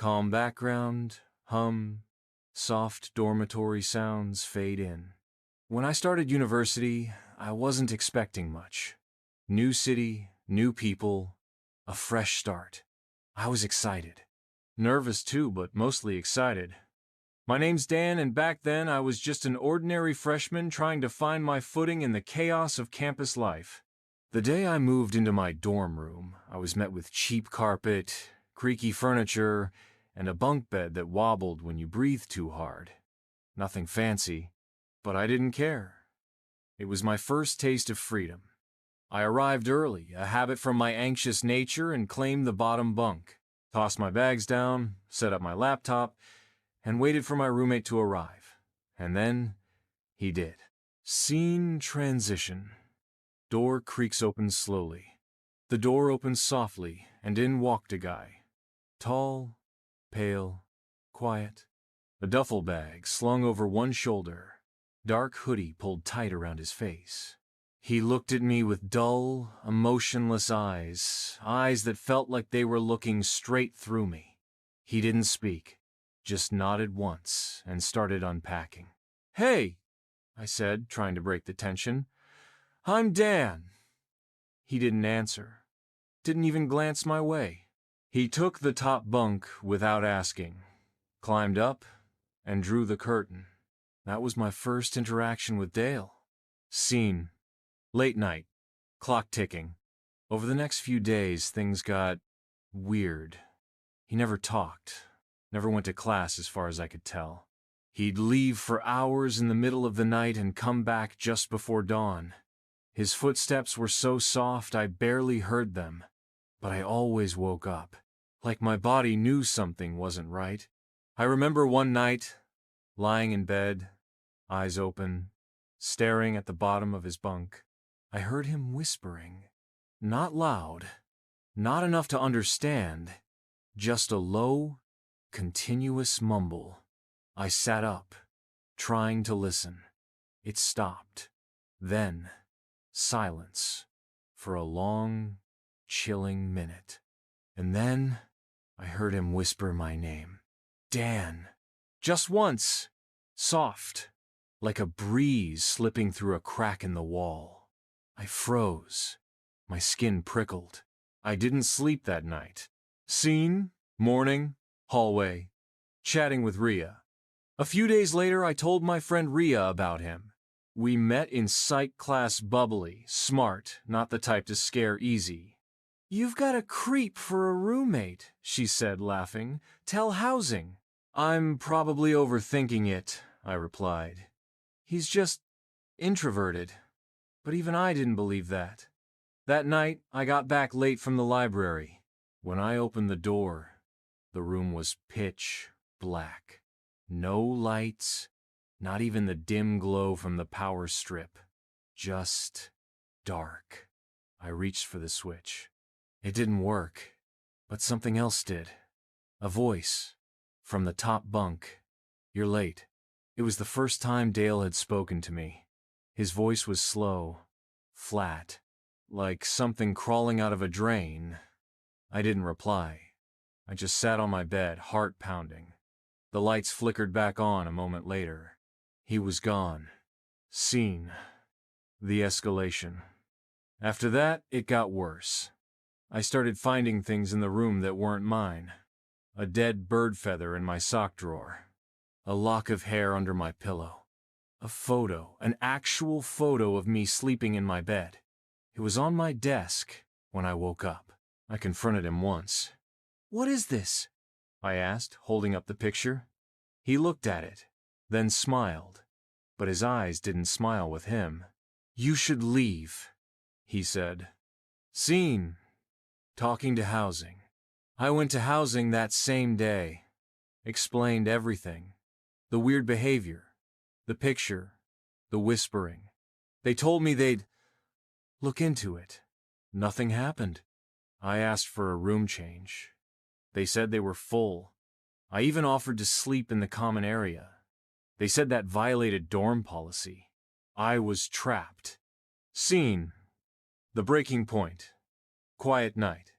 Calm background, hum, soft dormitory sounds fade in. When I started university, I wasn't expecting much. New city, new people, a fresh start. I was excited. Nervous too, but mostly excited. My name's Dan, and back then I was just an ordinary freshman trying to find my footing in the chaos of campus life. The day I moved into my dorm room, I was met with cheap carpet, creaky furniture, and a bunk bed that wobbled when you breathed too hard. Nothing fancy, but I didn't care. It was my first taste of freedom. I arrived early, a habit from my anxious nature, and claimed the bottom bunk, tossed my bags down, set up my laptop, and waited for my roommate to arrive. And then, he did. Scene transition. Door creaks open slowly. The door opens softly, and in walked a guy. Tall, pale, quiet. A duffel bag slung over one shoulder. Dark hoodie pulled tight around his face. He looked at me with dull, emotionless eyes that felt like they were looking straight through me. He didn't speak, just nodded once and started unpacking. "Hey," I said, trying to break the tension. "I'm Dan." He didn't answer, didn't even glance my way. He took the top bunk without asking, climbed up, and drew the curtain. That was my first interaction with Dale. Scene. Late night. Clock ticking. Over the next few days, things got weird. He never talked. Never went to class as far as I could tell. He'd leave for hours in the middle of the night and come back just before dawn. His footsteps were so soft I barely heard them, but I always woke up, like my body knew something wasn't right. I remember one night, lying in bed, eyes open, staring at the bottom of his bunk. I heard him whispering. Not loud, not enough to understand, just a low, continuous mumble. I sat up, trying to listen. It stopped. Then, silence, for a long, chilling minute. And then, I heard him whisper my name. Dan. Just once. Soft, like a breeze slipping through a crack in the wall. I froze. My skin prickled. I didn't sleep that night. Scene, morning, hallway, chatting with Rhea. A few days later, I told my friend Rhea about him. We met in psych class, bubbly, smart, not the type to scare easy. "You've got a creep for a roommate," she said, laughing. "Tell housing." "I'm probably overthinking it," I replied. "He's just introverted." But even I didn't believe that. That night, I got back late from the library. When I opened the door, the room was pitch black. No lights, not even the dim glow from the power strip. Just dark. I reached for the switch. It didn't work, but something else did. A voice, from the top bunk. "You're late." It was the first time Dale had spoken to me. His voice was slow, flat, like something crawling out of a drain. I didn't reply. I just sat on my bed, heart pounding. The lights flickered back on a moment later. He was gone. Scene. The escalation. After that, it got worse. I started finding things in the room that weren't mine. A dead bird feather in my sock drawer. A lock of hair under my pillow. A photo, an actual photo of me sleeping in my bed. It was on my desk when I woke up. I confronted him once. "What is this?" I asked, holding up the picture. He looked at it, then smiled. But his eyes didn't smile with him. "You should leave," he said. Scene. Talking to housing. I went to housing that same day. Explained everything. The weird behavior. The picture. The whispering. They told me they'd look into it. Nothing happened. I asked for a room change. They said they were full. I even offered to sleep in the common area. They said that violated dorm policy. I was trapped. Scene. The breaking point. Quiet night.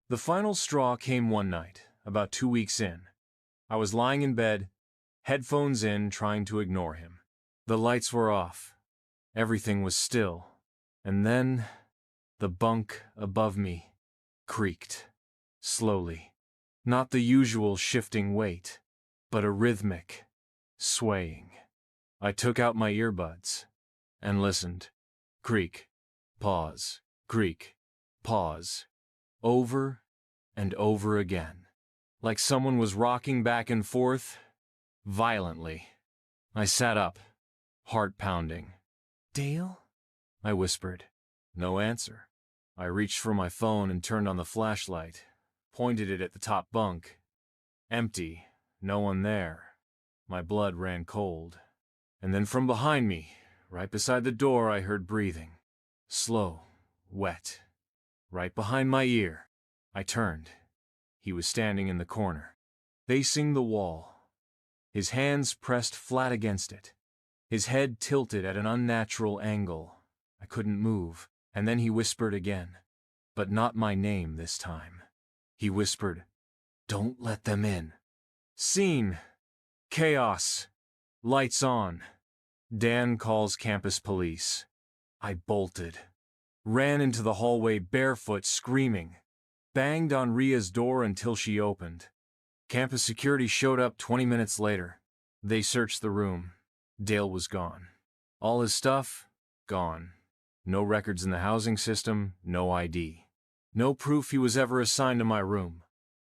The final straw came one night, about 2 weeks in. I was lying in bed, headphones in, trying to ignore him. The lights were off. Everything was still. And then, the bunk above me creaked. Slowly. Not the usual shifting weight, but a rhythmic swaying. I took out my earbuds and listened. Creak. Pause. Creak. Pause. Over and over again. Like someone was rocking back and forth, violently. I sat up, heart pounding. "Dale?" I whispered. No answer. I reached for my phone and turned on the flashlight, pointed it at the top bunk. Empty, no one there. My blood ran cold. And then from behind me, right beside the door, I heard breathing. Slow, wet. Right behind my ear. I turned. He was standing in the corner, facing the wall. His hands pressed flat against it. His head tilted at an unnatural angle. I couldn't move, and then he whispered again. But not my name this time. He whispered, "Don't let them in." Scene. Chaos. Lights on. Dan calls campus police. I bolted. Ran into the hallway barefoot, screaming. Banged on Ria's door until she opened. Campus security showed up 20 minutes later. They searched the room. Dale was gone. All his stuff, gone. No records in the housing system, no ID. No proof he was ever assigned to my room.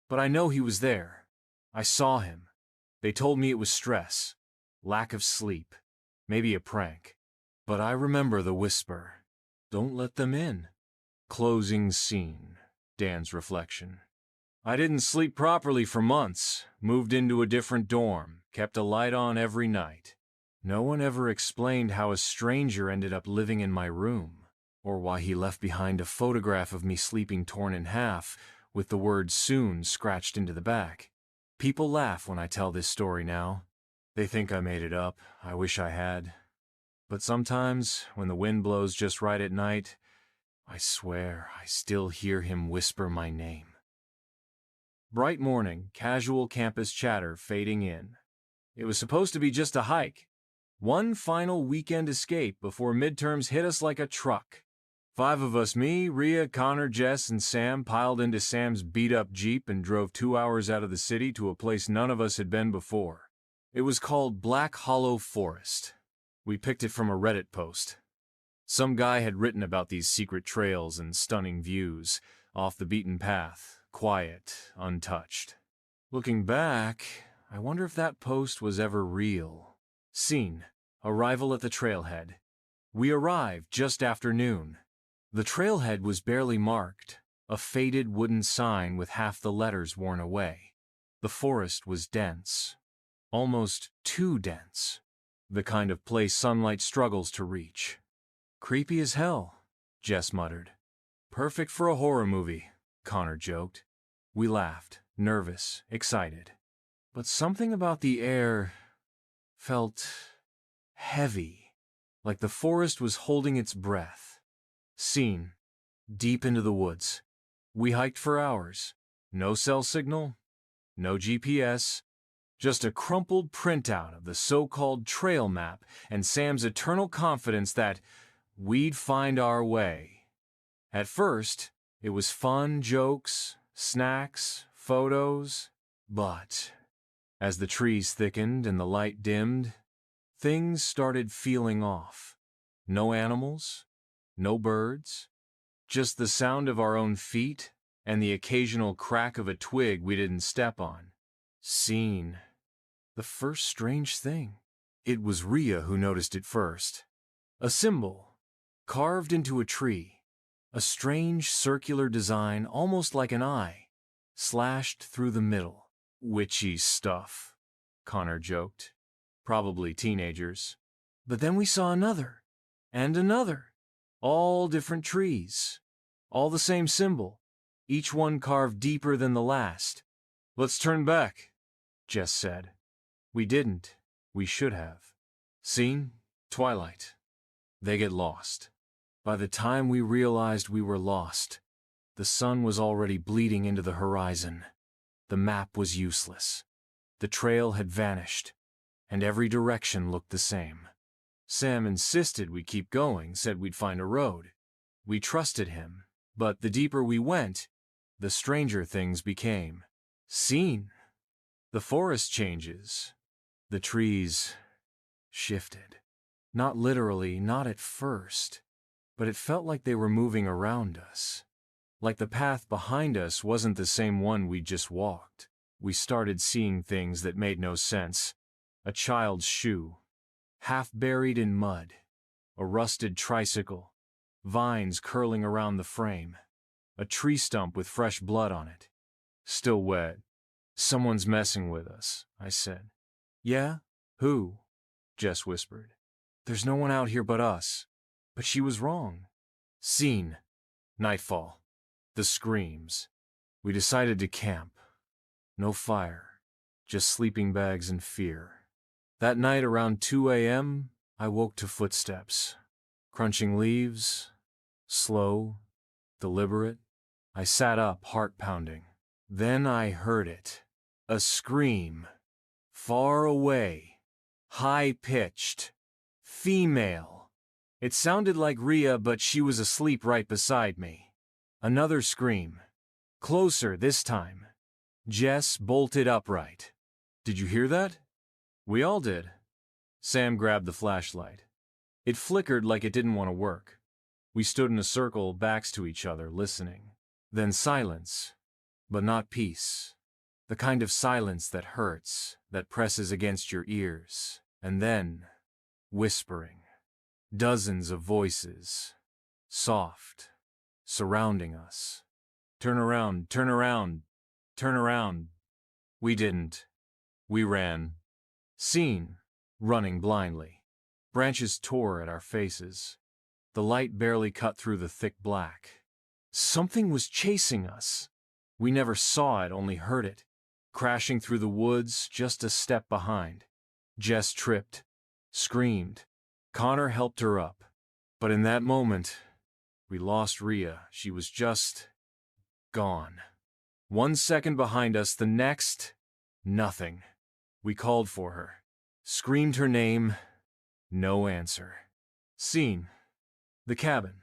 But I know he was there. I saw him. They told me it was stress, lack of sleep, maybe a prank. But I remember the whisper. "Don't let them in." Closing scene. Dan's reflection. I didn't sleep properly for months, moved into a different dorm, kept a light on every night. No one ever explained how a stranger ended up living in my room, or why he left behind a photograph of me sleeping torn in half, with the word "soon" scratched into the back. People laugh when I tell this story now. They think I made it up. I wish I had. But sometimes, when the wind blows just right at night, I swear I still hear him whisper my name. Bright morning, casual campus chatter fading in. It was supposed to be just a hike. One final weekend escape before midterms hit us like a truck. 5 of us, me, Ria, Connor, Jess, and Sam, piled into Sam's beat-up Jeep and drove 2 hours out of the city to a place none of us had been before. It was called Black Hollow Forest. We picked it from a Reddit post. Some guy had written about these secret trails and stunning views, off the beaten path, quiet, untouched. Looking back, I wonder if that post was ever real. Scene. Arrival at the trailhead. We arrived just after noon. The trailhead was barely marked, a faded wooden sign with half the letters worn away. The forest was dense. Almost too dense. The kind of place sunlight struggles to reach. "Creepy as hell," Jess muttered. "Perfect for a horror movie," Connor joked. We laughed, nervous, excited. But something about the air felt heavy, like the forest was holding its breath. Scene. Deep into the woods. We hiked for hours. No cell signal, no GPS, just a crumpled printout of the so-called trail map and Sam's eternal confidence that we'd find our way. At first, it was fun, jokes, snacks, photos, but as the trees thickened and the light dimmed, things started feeling off. No animals, no birds, just the sound of our own feet and the occasional crack of a twig we didn't step on. Scene. The first strange thing. It was Ria who noticed it first. A symbol. Carved into a tree, a strange circular design almost like an eye, slashed through the middle. "Witchy stuff," Connor joked. "Probably teenagers." But then we saw another, and another. All different trees. All the same symbol, each one carved deeper than the last. "Let's turn back," Jess said. We didn't. We should have. Scene. Twilight. They get lost. By the time we realized we were lost, the sun was already bleeding into the horizon. The map was useless. The trail had vanished, and every direction looked the same. Sam insisted we keep going, said we'd find a road. We trusted him, but the deeper we went, the stranger things became. Seen. The forest changes. The trees shifted. Not literally, not at first, but it felt like they were moving around us. Like the path behind us wasn't the same one we just walked. We started seeing things that made no sense. A child's shoe, half buried in mud. A rusted tricycle, vines curling around the frame. A tree stump with fresh blood on it. Still wet. Someone's messing with us, I said. Yeah? Who? Jess whispered. There's no one out here but us. But she was wrong. Scene. Nightfall. The screams. We decided to camp. No fire. Just sleeping bags and fear. That night around 2 a.m., I woke to footsteps. Crunching leaves. Slow. Deliberate. I sat up, heart pounding. Then I heard it. A scream. Far away. High-pitched. Female. It sounded like Rhea, but she was asleep right beside me. Another scream. Closer this time. Jess bolted upright. Did you hear that? We all did. Sam grabbed the flashlight. It flickered like it didn't want to work. We stood in a circle, backs to each other, listening. Then silence. But not peace. The kind of silence that hurts, that presses against your ears. And then, whispering. Dozens of voices. Soft. Surrounding us. Turn around, turn around, turn around. We didn't. We ran. Seen. Running blindly. Branches tore at our faces. The light barely cut through the thick black. Something was chasing us. We never saw it, only heard it. Crashing through the woods, just a step behind. Jess tripped. Screamed. Connor helped her up. But in that moment, we lost Rhea. She was just gone. 1 second behind us, the next, nothing. We called for her. Screamed her name. No answer. Scene. The cabin.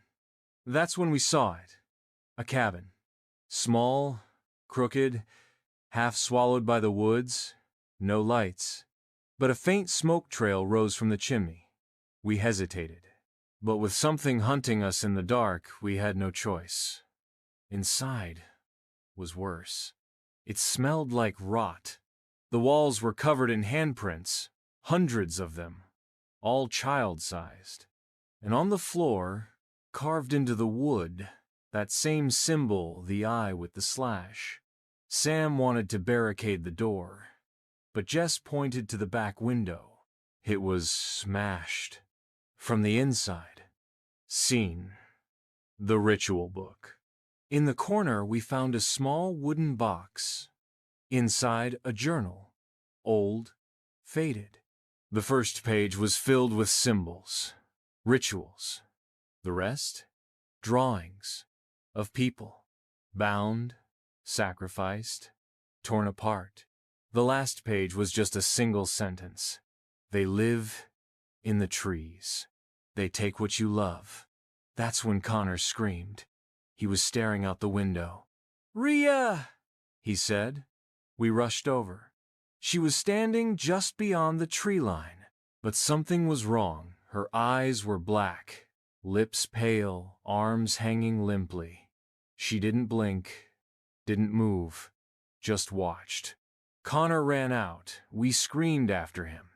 That's when we saw it. A cabin. Small, crooked, half swallowed by the woods. No lights. But a faint smoke trail rose from the chimney. We hesitated. But with something hunting us in the dark, we had no choice. Inside was worse. It smelled like rot. The walls were covered in handprints, hundreds of them, all child-sized. And on the floor, carved into the wood, that same symbol, the eye with the slash. Sam wanted to barricade the door, but Jess pointed to the back window. It was smashed. From the inside. Scene. The ritual book. In the corner, we found a small wooden box. Inside, a journal. Old, faded. The first page was filled with symbols, rituals. The rest? Drawings of people. Bound, sacrificed, torn apart. The last page was just a single sentence. They live in the trees. They take what you love. That's when Connor screamed. He was staring out the window. Rhea! He said. We rushed over. She was standing just beyond the tree line. But something was wrong. Her eyes were black, lips pale, arms hanging limply. She didn't blink, didn't move, just watched. Connor ran out. We screamed after him.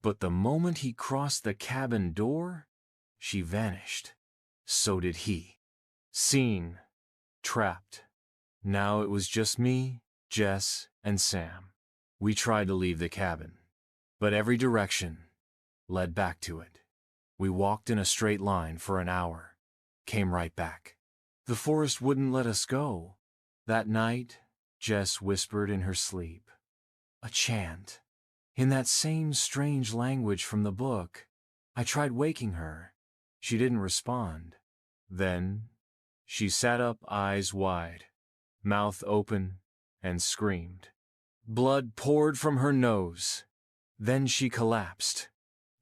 But the moment he crossed the cabin door, she vanished. So did he. Seen. Trapped. Now it was just me, Jess, and Sam. We tried to leave the cabin, but every direction led back to it. We walked in a straight line for an hour, came right back. The forest wouldn't let us go. That night, Jess whispered in her sleep. A chant. In that same strange language from the book. I tried waking her. She didn't respond. Then, she sat up, eyes wide, mouth open, and screamed. Blood poured from her nose. Then she collapsed.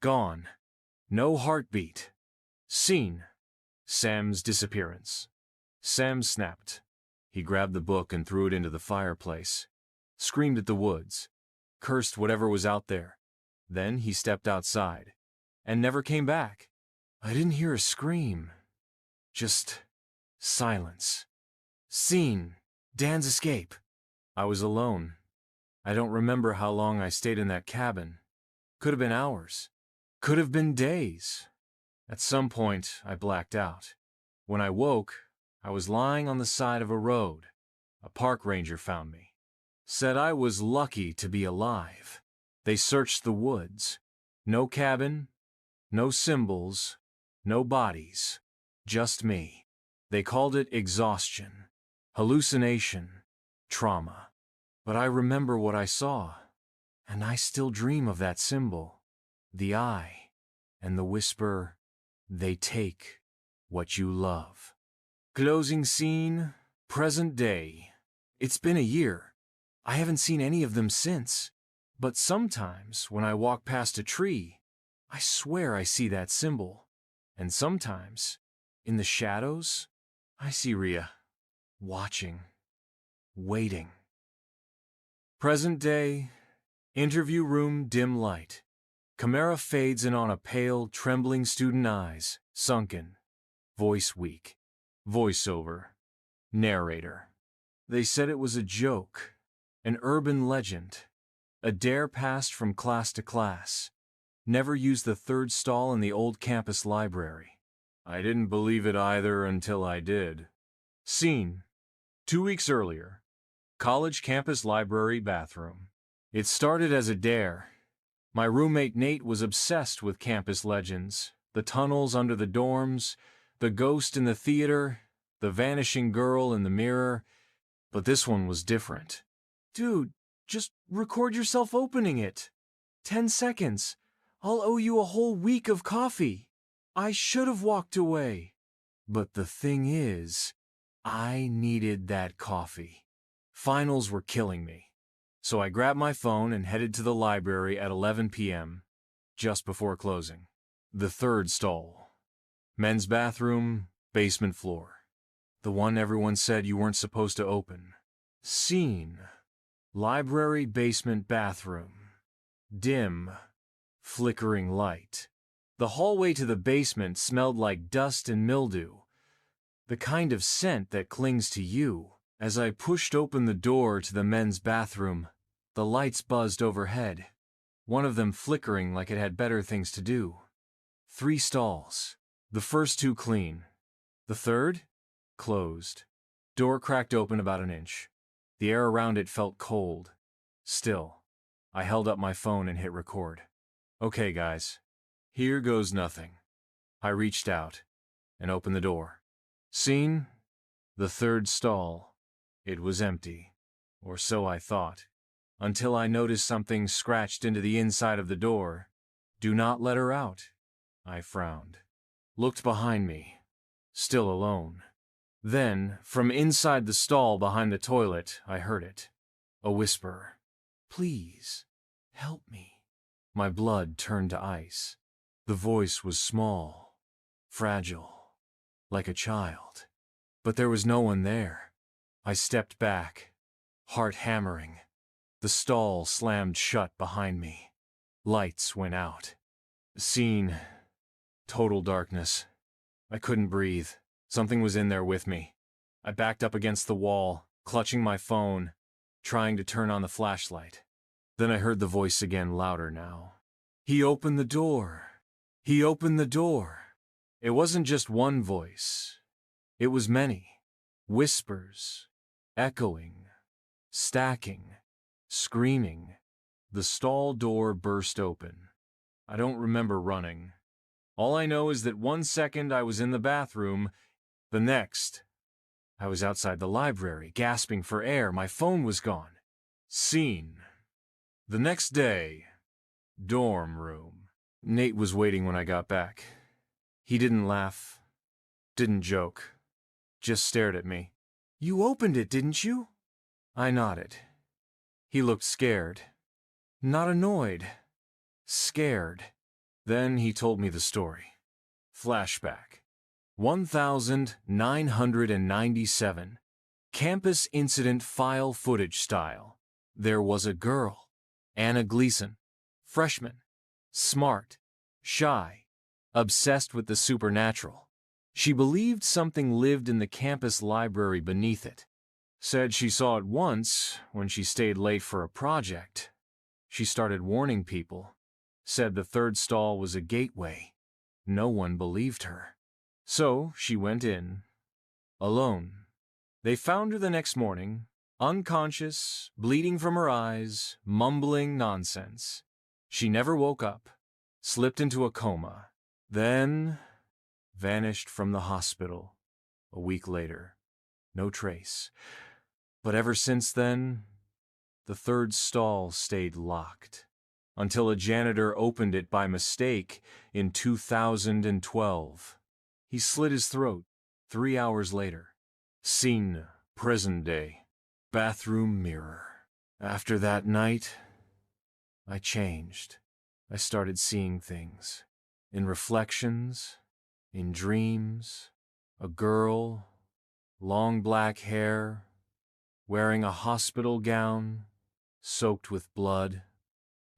Gone. No heartbeat. Scene. Sam's disappearance. Sam snapped. He grabbed the book and threw it into the fireplace. Screamed at the woods. Cursed whatever was out there. Then he stepped outside. And never came back. I didn't hear a scream. Just silence. Scene. Dan's escape. I was alone. I don't remember how long I stayed in that cabin. Could have been hours. Could have been days. At some point, I blacked out. When I woke, I was lying on the side of a road. A park ranger found me. Said I was lucky to be alive. They searched the woods. No cabin, no symbols, no bodies. Just me. They called it exhaustion, hallucination, trauma. But I remember what I saw, and I still dream of that symbol, the eye, and the whisper, "They take what you love." Closing scene, present day. It's been a year. I haven't seen any of them since. But sometimes, when I walk past a tree, I swear I see that symbol. And sometimes, in the shadows, I see Rhea, watching, waiting. Present day, interview room, dim light. Camera fades in on a pale, trembling student eyes, sunken. Voice weak. Voiceover. Narrator. They said it was a joke, an urban legend, a dare passed from class to class. Never used the third stall in the old campus library. I didn't believe it either until I did. Scene. 2 weeks earlier. College campus library bathroom. It started as a dare. My roommate Nate was obsessed with campus legends, the tunnels under the dorms, the ghost in the theater, the vanishing girl in the mirror. But this one was different. Dude, just record yourself opening it. 10 seconds. I'll owe you a whole week of coffee. I should have walked away. But the thing is, I needed that coffee. Finals were killing me. So I grabbed my phone and headed to the library at 11 p.m., just before closing. The third stall. Men's bathroom, basement floor. The one everyone said you weren't supposed to open. Scene. Library basement bathroom. Dim, flickering light. The hallway to the basement smelled like dust and mildew. The kind of scent that clings to you. As I pushed open the door to the men's bathroom, the lights buzzed overhead, one of them flickering like it had better things to do. 3 stalls. The first 2 clean. The third? Closed. Door cracked open about an inch. The air around it felt cold. Still, I held up my phone and hit record. Okay, guys. Here goes nothing. I reached out and opened the door. Scene? The third stall. It was empty, or so I thought, until I noticed something scratched into the inside of the door. "Do not let her out." I frowned. Looked behind me. Still alone. Then, from inside the stall behind the toilet, I heard it. A whisper. "Please, help me." My blood turned to ice. The voice was small, fragile, like a child. But there was no one there. I stepped back, heart hammering. The stall slammed shut behind me. Lights went out. Scene. Total darkness. I couldn't breathe. Something was in there with me. I backed up against the wall, clutching my phone, trying to turn on the flashlight. Then I heard the voice again, louder now. "He opened the door. He opened the door." It wasn't just one voice. It was many. Whispers. Echoing. Stacking. Screaming. The stall door burst open. I don't remember running. All I know is that 1 second I was in the bathroom, the next, I was outside the library, gasping for air. My phone was gone. Scene. The next day. Dorm room. Nate was waiting when I got back. He didn't laugh, didn't joke, just stared at me. "You opened it, didn't you?" I nodded. He looked scared. Not annoyed. Scared. Then he told me the story. Flashback. 1997. Campus incident file footage style. There was a girl. Anna Gleason. Freshman. Smart. Shy. Obsessed with the supernatural. She believed something lived in the campus library beneath it. Said she saw it once when she stayed late for a project. She started warning people. Said the third stall was a gateway. No one believed her. So she went in. Alone. They found her the next morning, unconscious, bleeding from her eyes, mumbling nonsense. She never woke up, slipped into a coma, then vanished from the hospital. A week later. No trace. But ever since then, the third stall stayed locked, until a janitor opened it by mistake in 2012. He slit his throat 3 hours later. Scene, present day, bathroom mirror. After that night, I changed. I started seeing things. In reflections, in dreams, a girl, long black hair, wearing a hospital gown, soaked with blood.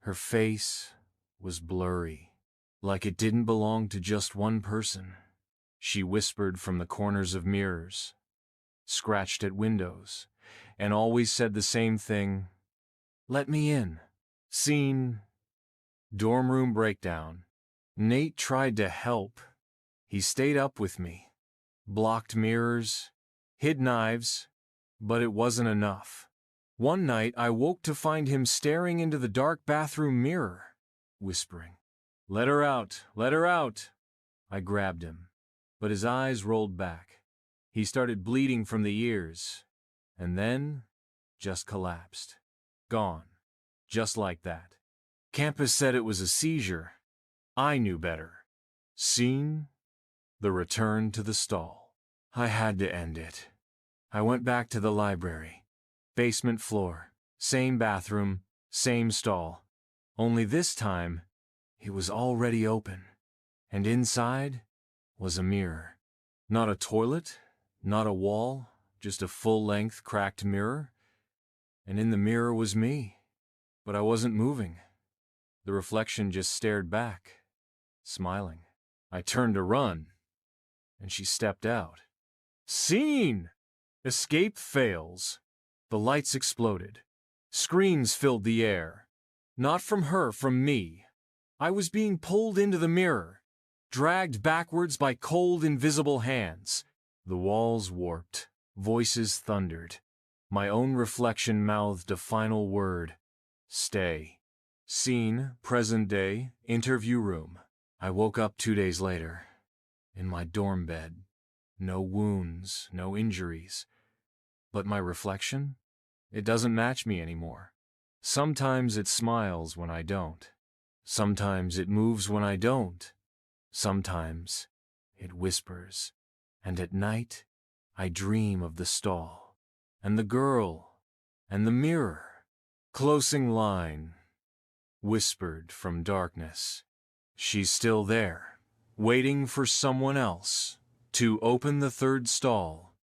Her face was blurry, like it didn't belong to just one person. She whispered from the corners of mirrors, scratched at windows, and always said the same thing, "Let me in." Scene, dorm room breakdown. Nate tried to help. He stayed up with me, blocked mirrors, hid knives, but it wasn't enough. One night I woke to find him staring into the dark bathroom mirror, whispering, "Let her out, let her out." I grabbed him, but his eyes rolled back. He started bleeding from the ears, and then just collapsed. Gone. Just like that. Campus said it was a seizure. I knew better. Scene, the return to the stall. I had to end it. I went back to the library. Basement floor, same bathroom, same stall. Only this time, it was already open. And inside was a mirror. Not a toilet, not a wall, just a full-length cracked mirror. And in the mirror was me. But I wasn't moving. The reflection just stared back, smiling. I turned to run, and she stepped out. Scene! Escape fails. The lights exploded. Screams filled the air. Not from her, from me. I was being pulled into the mirror, dragged backwards by cold, invisible hands. The walls warped. Voices thundered. My own reflection mouthed a final word. Stay. Scene, present day, interview room. I woke up 2 days later, in my dorm bed. No wounds, no injuries. But my reflection? It doesn't match me anymore. Sometimes it smiles when I don't. Sometimes it moves when I don't. Sometimes it whispers. And at night, I dream of the stall, and the girl, and the mirror. Closing line, whispered from darkness. She's still there, waiting for someone else to open the third stall.